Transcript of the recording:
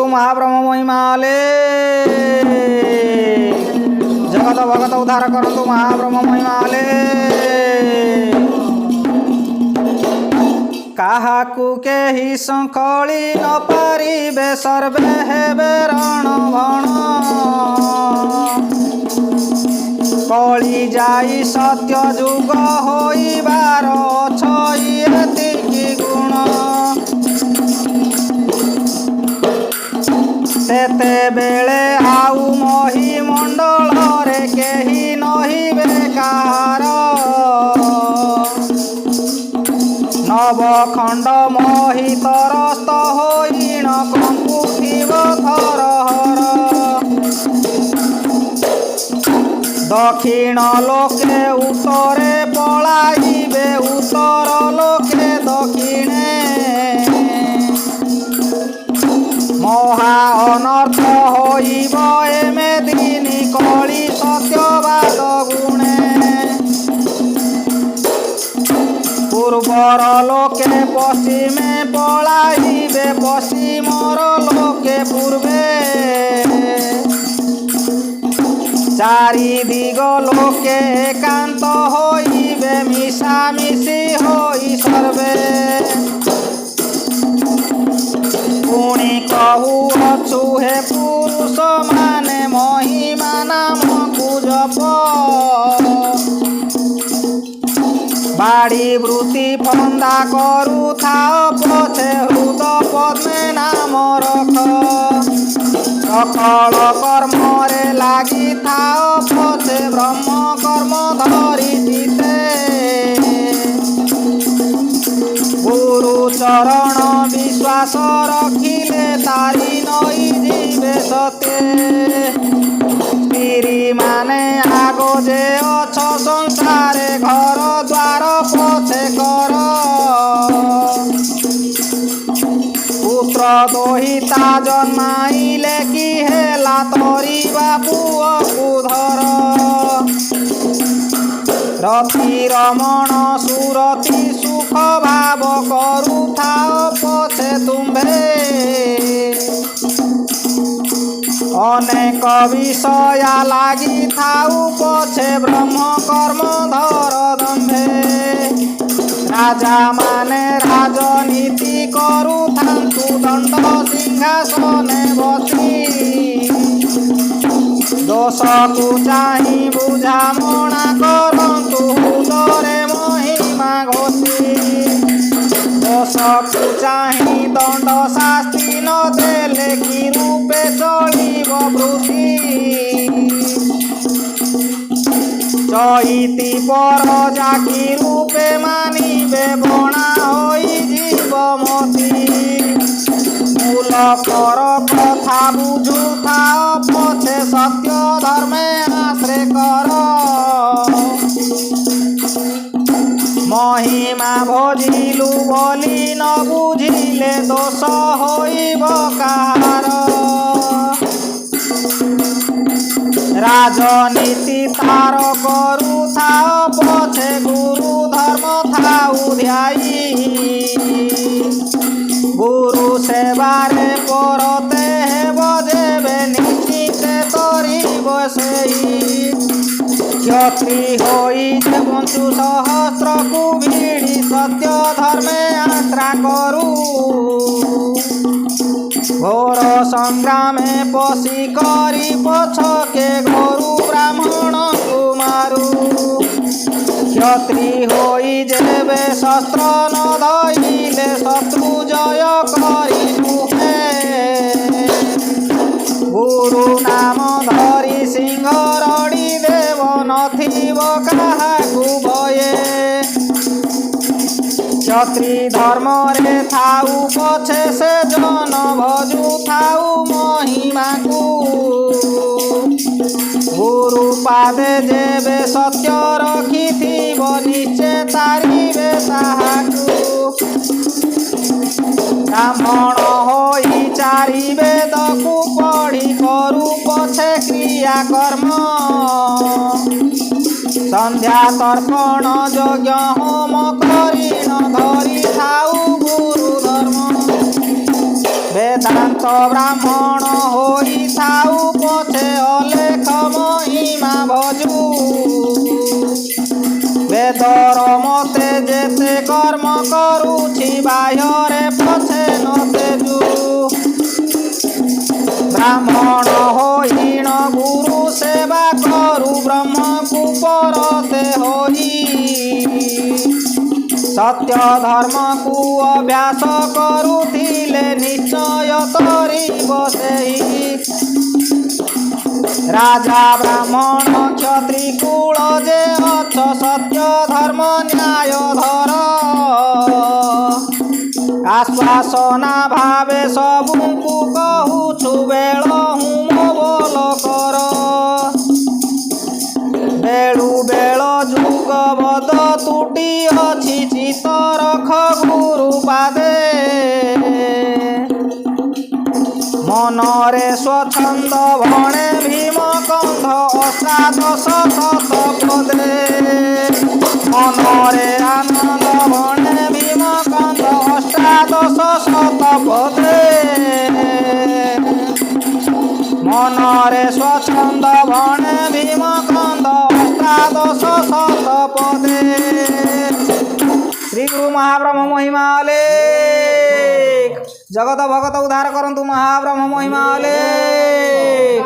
କରନ୍ତୁ ମହାବ୍ରହ୍ମ ମହିମାଲେ। ଜଗତ ଭଗତ ଉଦ୍ଧାର କରନ୍ତୁ ମହାବ୍ରହ୍ମ ମହିମାଲେ। କାହାକୁ କେହି ଶଙ୍ଖଳି ନ ପାରିବେ ସର୍ବେ ହେବେ ରଣଭଣ। କଳି ଯାଇ ସତ୍ୟ ଯୁଗ ହୋଇବାର ଅଛଇ ଏତିକି ଗୁଣ। ସେତେବେଳେ ଆଉ ମହିମଣ୍ଡଳରେ କେହି ନହିବେ କାହାର। ନବଖଣ୍ଡ ମହିତରସ୍ତ ହୋଇଣ କମ୍ପୁଥିବ ଥରହର। ଦକ୍ଷିଣ ଲୋକେ ଉତ୍ତରେ ପଳାଇବେ ଉତ୍ତର ଲୋକେ ଦକ୍ଷିଣେ। ମହା ଅନର୍ଥ ହୋଇବ ଏମେଦିନି କଳି ସତ୍ୟବାଦ ଗୁଣେ। ପୂର୍ବର ଲୋକେ ପଶ୍ଚିମେ ପଳାଇବେ ପଶ୍ଚିମର ଲୋକେ ପୂର୍ବେ। ଚାରି ଦିଗ ଲୋକେ ଏକାନ୍ତ ହୋଇବେ ମିଶାମିଶି ହୋଇ ସର୍ବେ। ପୁଣି କହୁଅଛୁ ହେ ପୁରୁଷ ମାନେ ମହିମା ନାମକୁ ଜପ। ବାଡ଼ି ବୃତ୍ତି ଫନ୍ଦା କରୁଥାଅ ପଛେ ହୃଦ ପଦ୍ମେ ନାମ ରଖ। ସକଳ କର୍ମରେ ଲାଗିଥାଅ ପଛେ ବ୍ରହ୍ମ କର୍ମ ଧରି ଜିତେ। ଗୁରୁ ଚରଣ ବିଶ୍ୱାସ ରଖିଲେ ତାରି ନଇ ଯିବେ ସତେ। ସ୍ତ୍ରୀ ମାନେ ଆଗ ଯେ ଅଛ ସଂସାରେ ଘର ଦ୍ୱାର ପଛେ କର। ପୁତ୍ର ଦୋହିତା ଜନ୍ମାଇଲେ କି ହେଲା ତରିବା ପୁଅକୁ ଧର। ରତି ରମଣ ସୁରତି ସୁଖ ଭାବ କରୁଥାଅ ପଛେ ତୁମ୍ଭେ। ଅନେକ ବିଷୟା ଲାଗିଥାଉ ପଛେ ବ୍ରହ୍ମ କର୍ମ ଧର ଦମ୍ଭେ। ରାଜା ମାନେ ରାଜନୀତି କରୁଥାନ୍ତୁ ଦଣ୍ଡ ସିଂହାସନେ ବସି। ଦୋଷକୁ ଚାହିଁ ବୁଝାମଣା କରନ୍ତୁ ହୃଦରେ ମହିମା ଘୋଷି। ଦୋଷକୁ ଚାହିଁ ଦଣ୍ଡ ଶାସ୍ତି ନ ଦେଲେ କି ରୂପେ ଚଳିବ ବୃତ୍ତି। ଚଇତି ପର ଜାକି ରୂପେ ମାନିବେ ବଣା ହୋଇଯିବ ମତି। ମୂଲକର କଥା ବୁଝୁଥାଅ ପଛେ ସତ୍ୟ ଧର୍ମେ ଆଶ୍ରେ କର। ମହିମା ଭଜିଲୁ ବୋଲି ନ ବୁଝିଲେ ଦୋଷ ହୋଇବ କାହାର। ରାଜନୀତି ତାର କରୁଥାଅ ପଛେ ଗୁରୁ ଧର୍ମ ଥାଉ ଧ୍ୟାଇ। ଗୁରୁ ସେବାରେ ପରତେ ହେବ ଯେବେ ନିଶ୍ଚିତେ ତରିବ ସେଇ। କ୍ଷତ୍ରି ହୋଇ ଯେ ବଞ୍ଚୁ ସହସ୍ରକୁ ଭିଡ଼ି ସତ୍ୟ ଧର୍ମେ ଆଶ୍ରା କରୁ। ଘୋର ସଂଗ୍ରାମେ ପଶି କରି ପଛକେ ଘୋରୁ ବ୍ରାହ୍ମଣକୁ ମାରୁ। କ୍ଷତ୍ରି ହୋଇ ଯେବେ ଶସ୍ତ୍ର ନ ଧଇଲେ ଶତ୍ରୁ ଜୟ କରି ନୁହେଁ। ଗୁରୁ ନାମ ଧରି ସିଂହ ରଡ଼ି ଦେବ ନଥିବ କାହାକୁ ଭୟେ। କ୍ଷତ୍ରି ଧର୍ମରେ ଥାଉ ପଛେ ସେ ଜନ ଭଜୁଥାଉ ମହିମାକୁ। ଗୁରୁ ପାଦେ ଯେବେ ସତ୍ୟ ରଖିଥିବ ନିଶ୍ଚେ ତାରିବେ ତାହାକୁ। ବ୍ରାହ୍ମଣ ହୋଇ ଚାରି ବେଦକୁ ପଢ଼ି କରୁ ପଛେ କ୍ରିୟା କର୍ମ। ସନ୍ଧ୍ୟା ତର୍ପଣ ଯଜ୍ଞ ହୋମ କରି ନ ଧରିଥାଉ ଗୁରୁ ଧର୍ମ। वेदांत ब्राह्मण होई थाऊ पछे अलेख महिमा भजू वेदर मते जेते कर्म करुछि बाह्ୟରେ पछे न तेजु ब्राह्मण होईण गुरु सेवा करु ब्रह्म को परते होई सत्य धर्म को अभ्यास करुथिले निश्चय तरिब सेहि राजा ब्राह्मण क्षत्रि कुल जे अछ सत्य धर्म न्याय धर आश्वासना भावे सबुकु कहूछु बेल हुम बोल कर बेलु बेल जुग बद तुटी अछि चित रख गुरु पादे मनरे स्वच्छंद भणे भीम कंध अष्टादश शत पदे मनरे आनंद भणे भीम कंध अष्टादश शत पदे मनरे स्वच्छंद भणे भीम कंध अष्टादश शत पदे। श्री गुरु महाब्रह्म महिमा अलेख जगत भगत उद्धार करंतु महाब्रह्म महिमा अलेख।